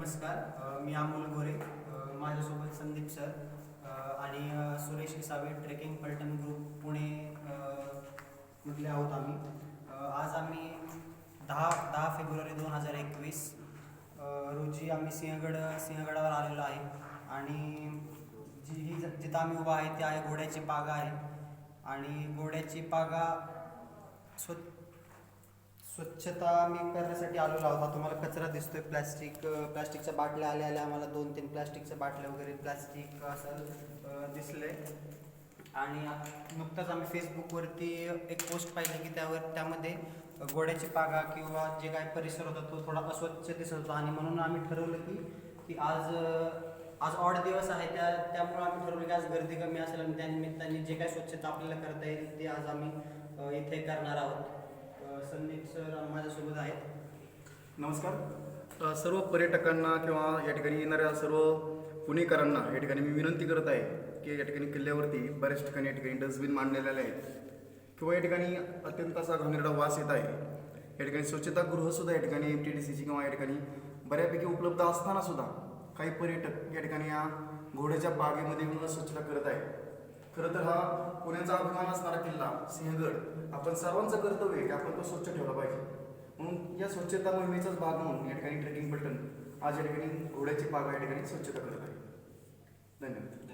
नमस्कार. मी अमोल गोरे. माझ्यासोबत संदीप सर आणि सुरेश इसावे ट्रेकिंग पर्यटन ग्रुप पुणे मधले आहोत आम्ही. आज आम्ही 10 फेब्रुवारी 2021 रोजी आम्ही सिंहगडावर आलेलो आहे. आणि जिथं आम्ही उभा आहे ते आहे घोड्याची पागा आहे. आणि घोड्याची पागा स्वच्छता आम्ही करण्यासाठी आलेलो आहोत. तुम्हाला कचरा दिसतोय, प्लॅस्टिकच्या बाटल्या आल्या आम्हाला 2-3 प्लॅस्टिकच्या बाटल्या वगैरे प्लॅस्टिक असं दिसलंय. आणि नुकताच आम्ही फेसबुकवरती एक पोस्ट पाहिली की त्यामध्ये घोड्याची पागा किंवा जे काही परिसर होता तो थोडा अस्वच्छ दिसत होता. आणि म्हणून आम्ही ठरवलं की आज ऑड दिवस आहे, त्यामुळे आम्ही ठरवलं की आज गर्दी कमी असेल आणि त्यानिमित्ताने जे काही स्वच्छता आपल्याला करता येईल ते आज आम्ही इथे करणार आहोत. संदीप सर माझ्यासोबत आहेत. नमस्कार. सर्व पर्यटकांना किंवा या ठिकाणी येणाऱ्या सर्व पुणेकरांना या ठिकाणी मी विनंती करत आहे की या ठिकाणी किल्ल्यावरती बऱ्याच ठिकाणी या ठिकाणी डस्टबिन मांडलेले आहेत किंवा या ठिकाणी अत्यंत असा घाणेरडा वास येत आहे. या ठिकाणी स्वच्छतागृहसुद्धा या ठिकाणी MTDCची किंवा या ठिकाणी बऱ्यापैकी उपलब्ध असताना सुद्धा काही पर्यटक या ठिकाणी या घोड्याच्या बागेमध्ये येऊन स्वच्छता करत आहेत. खरं तर हा पुण्याचा अभिमान असणारा किल्ला सिंहगड आपण सर्वांचं कर्तव्य आहे की आपण तो स्वच्छ ठेवला पाहिजे. म्हणून या स्वच्छता मोहिमेचाच भाग म्हणून या ठिकाणी ट्रेकिंग पर्यटन आज या ठिकाणी घोड्याची पागा या ठिकाणी स्वच्छता करत आहे. धन्यवाद.